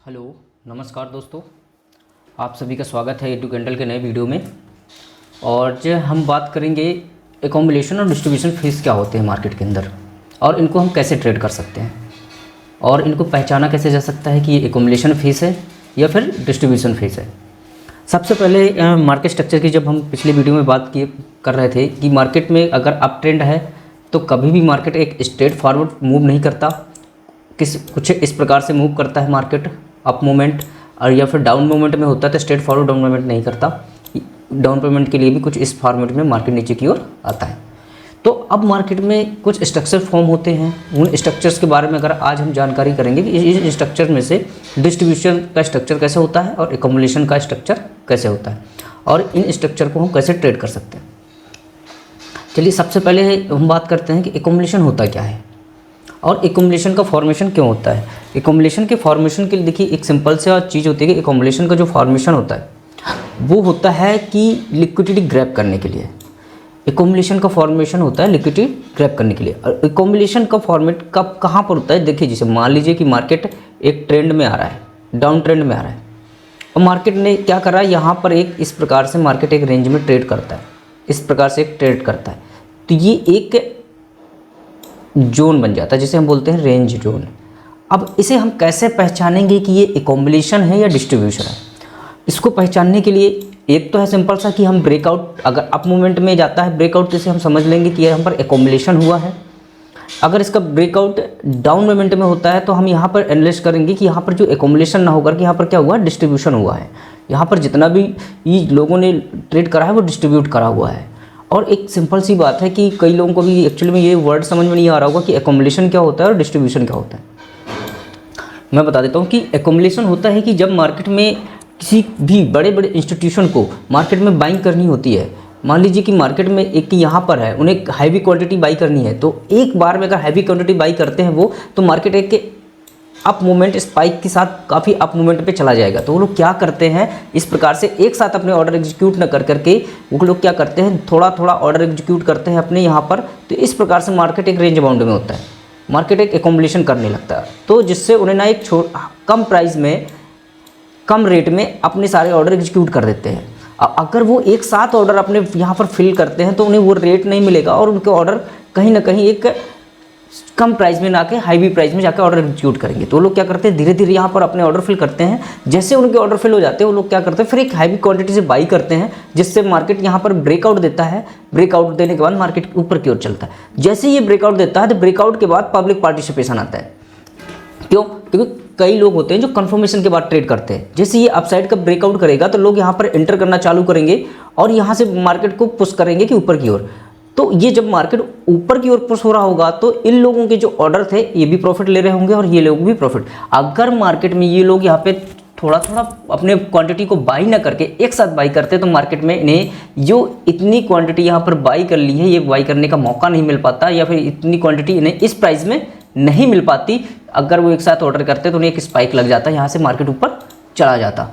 Hello नमस्कार दोस्तों, आप सभी का स्वागत है यूट्यूब कैंडल के नए वीडियो में। और जो हम बात करेंगे एकोमोडेशन और डिस्ट्रीब्यूशन फीस क्या होते हैं मार्केट के अंदर और इनको हम कैसे ट्रेड कर सकते हैं और इनको पहचाना कैसे जा सकता है कि ये एकोमोडेशन फ़ीस है या फिर डिस्ट्रीब्यूशन फ़ीस है। सबसे पहले मार्केट स्ट्रक्चर की जब हम पिछले वीडियो में बात कर रहे थे कि मार्केट में अगर अप ट्रेंड है तो कभी भी मार्केट एक स्ट्रेट फॉरवर्ड मूव नहीं करता, कुछ इस प्रकार से मूव करता है मार्केट अप मूवमेंट, और या फिर डाउन मूवमेंट में होता है तो स्ट्रेट फॉरवर्ड डाउन मूवमेंट नहीं करता। डाउन पेमेंट के लिए भी कुछ इस फॉर्मेट में मार्केट नीचे की ओर आता है। तो अब मार्केट में कुछ स्ट्रक्चर फॉर्म होते हैं, उन स्ट्रक्चर्स के बारे में अगर आज हम जानकारी करेंगे कि इस स्ट्रक्चर में से डिस्ट्रीब्यूशन का स्ट्रक्चर कैसे होता है और एकोमोडेशन का स्ट्रक्चर कैसे होता है और इन स्ट्रक्चर को हम कैसे ट्रेड कर सकते हैं। चलिए सबसे पहले हम बात करते हैं कि एकोमोडेशन होता क्या है और एकोमोडेशन का फॉर्मेशन क्यों होता है। एकोमोडेशन के फॉर्मेशन के लिए देखिए एक सिंपल सा चीज़ होती है कि एकोमोडेशन का जो फॉर्मेशन होता है वो होता है कि लिक्विडिटी ग्रैब करने के लिए। एकोमोडेशन का फॉर्मेशन होता है लिक्विडिटी ग्रैब करने के लिए। और एकोमोडेशन का फॉर्मेट कब कहाँ पर होता है, देखिए जैसे मान लीजिए कि मार्केट एक ट्रेंड में आ रहा है, डाउन ट्रेंड में आ रहा है और मार्केट ने क्या करा, यहाँ पर एक इस प्रकार से मार्केट एक रेंज में ट्रेड करता है, इस प्रकार से एक ट्रेड करता है तो ये एक जोन बन जाता है जिसे हम बोलते हैं रेंज जोन। अब इसे हम कैसे पहचानेंगे कि ये एकोमोडेशन है या डिस्ट्रीब्यूशन है। इसको पहचानने के लिए एक तो है सिंपल सा कि हम ब्रेकआउट, अगर अप मूवमेंट में जाता है ब्रेकआउट, जैसे हम समझ लेंगे कि यहाँ पर एकोमोडेशन हुआ है। अगर इसका ब्रेकआउट डाउन मूवमेंट में होता है तो हम यहाँ पर एनालाइज करेंगे कि यहाँ पर जो एकोमोडेशन ना होकर कि यहाँ पर क्या हुआ, डिस्ट्रीब्यूशन हुआ है। यहाँ पर जितना भी ये लोगों ने ट्रेड करा है वो डिस्ट्रीब्यूट करा हुआ है। और एक सिंपल सी बात है कि कई लोगों को भी एक्चुअली में ये वर्ड समझ में नहीं आ रहा होगा कि एकोमोडेशन क्या होता है और डिस्ट्रीब्यूशन क्या होता है। मैं बता देता हूँ कि एकोमोडेशन होता है कि जब मार्केट में किसी भी बड़े बड़े इंस्टीट्यूशन को मार्केट में बाइंग करनी होती है। मान लीजिए कि मार्केट में एक यहाँ पर है, उन्हें हैवी क्वांटिटी बाई करनी है, तो एक बार में अगर हैवी क्वांटिटी बाई करते हैं वो, तो मार्केट एक अप मूवमेंट स्पाइक के साथ काफ़ी अप मूवमेंट पे चला जाएगा। तो वो लोग क्या करते हैं, इस प्रकार से एक साथ अपने ऑर्डर एग्जीक्यूट न कर करके वो लोग क्या करते हैं, थोड़ा थोड़ा ऑर्डर एग्जीक्यूट करते हैं अपने यहाँ पर। तो इस प्रकार से मार्केट एक रेंज बाउंड में होता है, मार्केट एक एकोमोडेशन करने लगता है। तो जिससे उन्हें ना एक कम प्राइस में कम रेट में अपने सारे ऑर्डर एग्जीक्यूट कर देते हैं। अगर वो एक साथ ऑर्डर अपने यहाँ पर फिल करते हैं तो उन्हें वो रेट नहीं मिलेगा और उनके ऑर्डर कहीं ना कहीं एक कम प्राइस में ना के हाई प्राइस में जाकर ऑर्डर एग्जीक्यूट करेंगे। तो वो लोग क्या करते हैं, धीरे धीरे यहाँ पर अपने ऑर्डर फिल करते हैं। जैसे उनके ऑर्डर फिल हो जाते हैं वो लोग क्या करते हैं, फिर एक हैवी क्वांटिटी से बाई करते हैं, जिससे मार्केट यहाँ पर ब्रेकआउट देता है। ब्रेकआउट देने के बाद मार्केट ऊपर की ओर चलता है। जैसे ये ब्रेकआउट देता है तो ब्रेकआउट के बाद पब्लिक पार्टिसिपेशन आता है। क्यों? क्योंकि कई लोग होते हैं जो कंफर्मेशन के बाद ट्रेड करते हैं। जैसे ये अपसाइड का ब्रेकआउट करेगा तो लोग यहाँ पर एंटर करना चालू करेंगे और यहाँ से मार्केट को पुश करेंगे कि ऊपर की ओर। तो ये जब मार्केट ऊपर की ओर पुश हो रहा होगा तो इन लोगों के जो ऑर्डर थे ये भी प्रॉफिट ले रहे होंगे और ये लोग भी प्रॉफिट। अगर मार्केट में ये लोग यहाँ पे थोड़ा थोड़ा अपने क्वांटिटी को बाई ना करके एक साथ बाई करते तो मार्केट में इन्हें जो इतनी क्वांटिटी यहाँ पर बाई कर ली है ये बाई करने का मौका नहीं मिल पाता, या फिर इतनी क्वांटिटी इन्हें इस प्राइस में नहीं मिल पाती। अगर वो एक साथ ऑर्डर करते तो उन्हें एक स्पाइक लग जाता, यहाँ से मार्केट ऊपर चला जाता।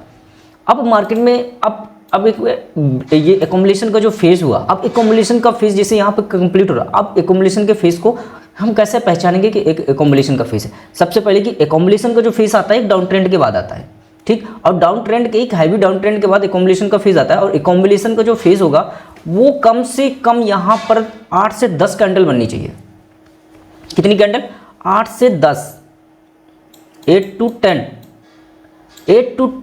अब मार्केट में अब एक ये एकोमोडेशन का जो फेज़ हुआ, अब एकोमोडेशन का फेज़ जैसे यहाँ पे कंप्लीट हो रहा। अब एकोमोडेशन के फेज़ को हम कैसे पहचानेंगे कि एक एकोमोडेशन का फेज़ है। सबसे पहले कि एकोमोडेशन का जो फेज़ आता है एक डाउन ट्रेंड के बाद आता है, ठीक। और डाउन ट्रेंड के एक हैवी डाउन ट्रेंड के बाद एकोमोडेशन का फेज़ आता है। और एकोमोडेशन का जो फेज़ होगा वो कम से कम यहाँ पर 8 से 10 कैंडल बननी चाहिए। कितनी कैंडल? 8 से 10, 8 to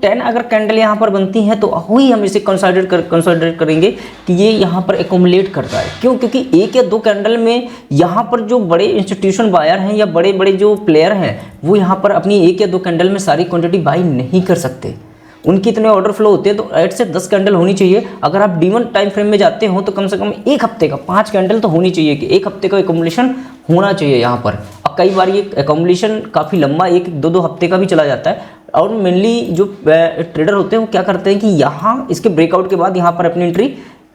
10 अगर कैंडल यहाँ पर बनती हैं तो वही हम इसे कंसोलिडेट करेंगे कि ये यहाँ पर एकोमुलेट करता है। क्यों? क्योंकि एक या दो कैंडल में यहाँ पर जो बड़े इंस्टीट्यूशन बायर हैं या बड़े बड़े जो प्लेयर हैं वो यहाँ पर अपनी एक या दो कैंडल में सारी क्वांटिटी बाई नहीं कर सकते। उनके इतने ऑर्डर फ्लो होते हैं तो 8 से 10 कैंडल होनी चाहिए। अगर आप D1 टाइम फ्रेम में जाते हो तो कम से कम एक हफ्ते का 5 कैंडल तो होनी चाहिए कि एक हफ्ते का एकोमोडेशन होना चाहिए यहाँ पर। अब कई बार ये एकोमोडेशन काफ़ी लंबा 1-2 हफ्ते का भी चला जाता है। और मेनली जो ट्रेडर होते हैं वो क्या करते हैं कि यहाँ इसके ब्रेकआउट के बाद यहाँ पर अपनी एंट्री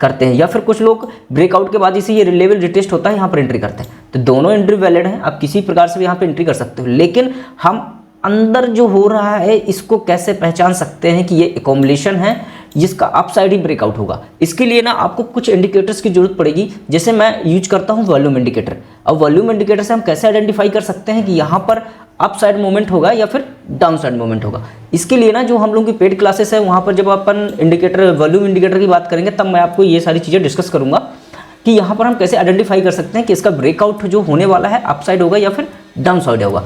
करते हैं, या फिर कुछ लोग ब्रेकआउट के बाद इसे ये लेवल रिटेस्ट होता है यहाँ पर एंट्री करते हैं। तो दोनों एंट्री वैलिड हैं, आप किसी प्रकार से भी यहाँ पर एंट्री कर सकते हो। लेकिन हम अंदर जो हो रहा है इसको कैसे पहचान सकते हैं कि ये एकोमोडेशन है जिसका अपसाइड ही ब्रेकआउट होगा। इसके लिए ना आपको कुछ इंडिकेटर्स की जरूरत पड़ेगी। जैसे मैं यूज करता हूँ वॉल्यूम इंडिकेटर। अब वॉल्यूम इंडिकेटर से हम कैसे आइडेंटिफाई कर सकते हैं कि यहाँ पर अप साइड मूवमेंट होगा या फिर डाउन साइड मूवमेंट होगा। इसके लिए ना जो हम लोग की पेड क्लासेस है वहाँ पर जब अपन इंडिकेटर वॉल्यूम इंडिकेटर की बात करेंगे तब मैं आपको ये सारी चीज़ें डिस्कस करूँगा कि यहाँ पर हम कैसे आइडेंटिफाई कर सकते हैं कि इसका ब्रेकआउट जो होने वाला है अप साइड होगा या फिर डाउन साइड होगा।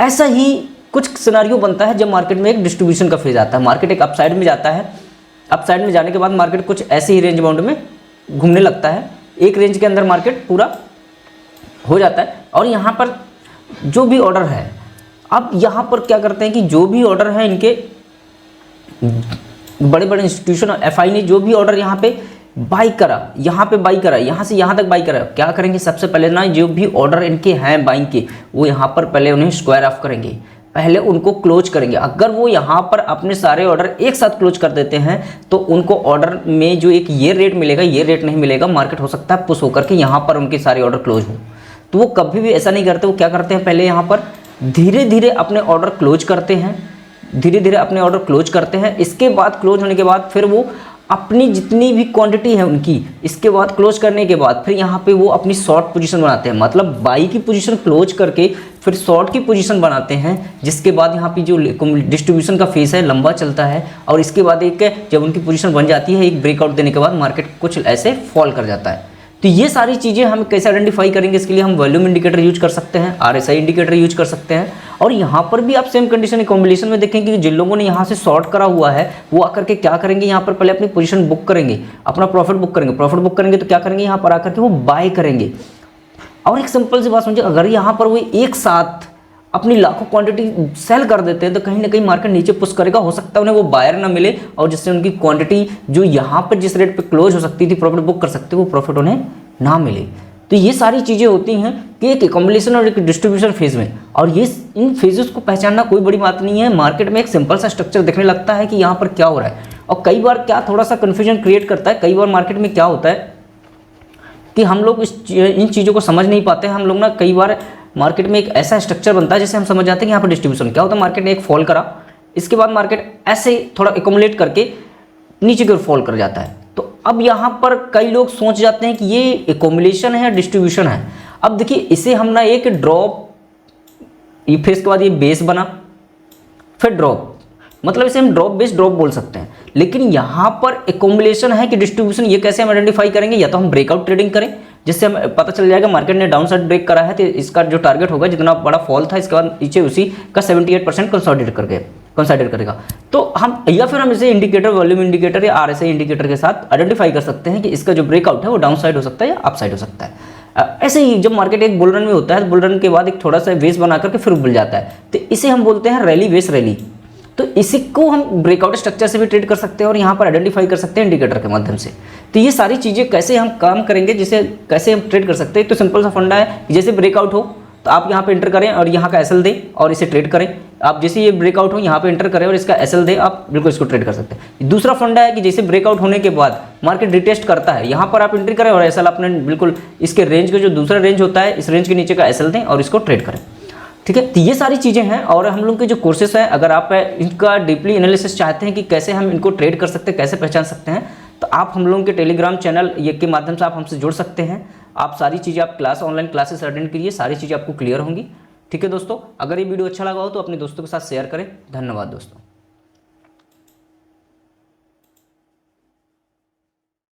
ऐसा ही कुछ सिनेरियो बनता है जब मार्केट में एक डिस्ट्रीब्यूशन का फेज आता है, मार्केट एक अप साइड में जाता है, अप साइड में जाने के बाद मार्केट कुछ ऐसे ही रेंज बाउंड में घूमने लगता है, एक रेंज के अंदर मार्केट पूरा हो जाता है। और यहाँ पर जो भी ऑर्डर है, अब यहाँ पर क्या करते हैं कि जो भी ऑर्डर है इनके बड़े बड़े इंस्टीट्यूशन और एफआई ने जो भी ऑर्डर यहाँ पे बाई करा, यहाँ पे बाई करा, यहाँ से यहाँ तक बाई करा, क्या करेंगे सबसे पहले ना जो भी ऑर्डर इनके हैं बाइंग के वो यहाँ पर पहले उन्हें स्क्वायर ऑफ करेंगे, पहले उनको क्लोज करेंगे। अगर वो यहाँ पर अपने सारे ऑर्डर एक साथ क्लोज कर देते हैं तो उनको ऑर्डर में जो एक ये रेट मिलेगा ये रेट नहीं मिलेगा, मार्केट हो सकता है पुश होकर के यहाँ पर उनके सारे ऑर्डर क्लोज हों। तो वो कभी भी ऐसा नहीं करते, वो क्या करते हैं पहले यहाँ पर धीरे धीरे अपने ऑर्डर क्लोज करते हैं, धीरे धीरे अपने ऑर्डर क्लोज करते हैं। इसके बाद क्लोज होने के बाद फिर वो अपनी जितनी भी क्वांटिटी है उनकी, इसके बाद क्लोज करने के बाद फिर यहाँ पे वो अपनी शॉर्ट पोजीशन बनाते हैं, मतलब बाई की पोजीशन क्लोज करके फिर शॉर्ट की पोजीशन बनाते हैं। जिसके बाद यहाँ पे जो डिस्ट्रीब्यूशन का फेस है लंबा चलता है और इसके बाद एक जब उनकी पोजीशन बन जाती है एक ब्रेकआउट देने के बाद मार्केट कुछ ऐसे फॉल कर जाता है। तो ये सारी चीज़ें हम कैसे आइडेंटिफाई करेंगे, इसके लिए हम वॉल्यूम इंडिकेटर यूज कर सकते हैं, आरएसआई इंडिकेटर यूज कर सकते हैं। और यहाँ पर भी आप सेम कंडीशन कॉम्बिनेशन में देखेंगे कि जिन लोगों ने यहाँ से शॉर्ट करा हुआ है वो आकर के क्या करेंगे, यहाँ पर पहले अपनी पोजीशन बुक करेंगे, अपना प्रॉफिट बुक करेंगे, प्रॉफिट बुक करेंगे तो क्या करेंगे यहाँ पर आकर के वो बाय करेंगे। और एक सिंपल सी बात समझिए, अगर यहाँ पर वो एक साथ अपनी लाखों क्वांटिटी सेल कर देते हैं तो कहीं ना कहीं मार्केट नीचे पुश करेगा, हो सकता है उन्हें वो बायर ना मिले और जिससे उनकी क्वांटिटी जो यहाँ पर जिस रेट पे क्लोज हो सकती थी प्रॉफिट बुक कर सकते वो प्रॉफिट उन्हें ना मिले। तो ये सारी चीज़ें होती हैं कि एक एकम्युलेशन और एक डिस्ट्रीब्यूशन फेज में, और ये इन फेजेस को पहचानना कोई बड़ी बात नहीं है। मार्केट में एक सिंपल सा स्ट्रक्चर देखने लगता है कि यहाँ पर क्या हो रहा है, और कई बार क्या थोड़ा सा कन्फ्यूजन क्रिएट करता है। कई बार मार्केट में क्या होता है कि हम लोग इन चीज़ों को समझ नहीं पाते हैं। हम लोग ना कई बार मार्केट में एक ऐसा स्ट्रक्चर बनता है जैसे हम समझ जाते हैं कि यहाँ पर डिस्ट्रीब्यूशन क्या होता है, मार्केट ने एक फॉल करा, इसके बाद मार्केट ऐसे थोड़ा एकमुलेट करके नीचे की ओर फॉल कर जाता है। तो अब यहाँ पर कई लोग सोच जाते हैं कि ये एकमुलेशन है या डिस्ट्रीब्यूशन है। अब देखिए इसे हम ना एक ड्रॉप, ये फिर इसके बाद ये बेस बना फिर ड्रॉप, मतलब इसे हम ड्रॉप बेस ड्रॉप बोल सकते हैं। लेकिन यहाँ पर एकमुलेशन है कि डिस्ट्रीब्यूशन, ये कैसे हम आइडेंटिफाई करेंगे, या तो हम ब्रेकआउट ट्रेडिंग करें जिससे हमें पता चल जाएगा मार्केट ने डाउन साइड ब्रेक करा है तो इसका जो टारगेट होगा जितना बड़ा फॉल था इसके बाद नीचे उसी का 78% कंसोलिडेट करेगा। तो हम या फिर हम इसे इंडिकेटर वॉल्यूम इंडिकेटर या आरएसआई इंडिकेटर के साथ आइडेंटिफाई कर सकते हैं कि इसका जो ब्रेकआउट है वो डाउन साइड हो सकता है या अप साइड हो सकता है। ऐसे ही जब मार्केट एक बुल रन में होता है, बुल रन के बाद एक थोड़ा सा वेस बना करके फिर उबल जाता है, तो इसे हम बोलते हैं रैली वेस रैली। तो इसी को हम ब्रेकआउट स्ट्रक्चर से भी ट्रेड कर सकते हैं और यहाँ पर आइडेंटिफाई कर सकते हैं इंडिकेटर के माध्यम से। तो ये सारी चीज़ें कैसे हम काम करेंगे, जिसे कैसे हम ट्रेड कर सकते हैं, तो सिंपल सा फंडा है कि जैसे ब्रेकआउट हो तो आप यहाँ पे एंटर करें और यहाँ का एसएल दें और इसे ट्रेड करें। आप जैसे ये ब्रेकआउट हो यहाँ पे एंटर करें और इसका एसएल दें, आप बिल्कुल इसको ट्रेड कर सकते हैं। दूसरा फंडा है कि जैसे ब्रेकआउट होने के बाद मार्केट रिटेस्ट करता है, यहाँ पर आप एंट्री करें और एसएल अपने बिल्कुल इसके रेंज का जो दूसरा रेंज होता है इस रेंज के नीचे का एसएल दें और इसको ट्रेड करें। ठीक है, तो ये सारी चीज़ें हैं। और हम लोग के जो कोर्सेस हैं, अगर आप इनका डीपली एनालिसिस चाहते हैं कि कैसे हम इनको ट्रेड कर सकते हैं, कैसे पहचान सकते हैं, तो आप हम लोगों के टेलीग्राम चैनल ये के माध्यम से आप हमसे जुड़ सकते हैं। आप सारी चीज़ें आप ऑनलाइन क्लासेस अटेंड कीजिए, सारी चीज़ें आपको क्लियर होंगी। ठीक है दोस्तों, अगर ये वीडियो अच्छा लगा हो तो अपने दोस्तों के साथ शेयर करें। धन्यवाद दोस्तों।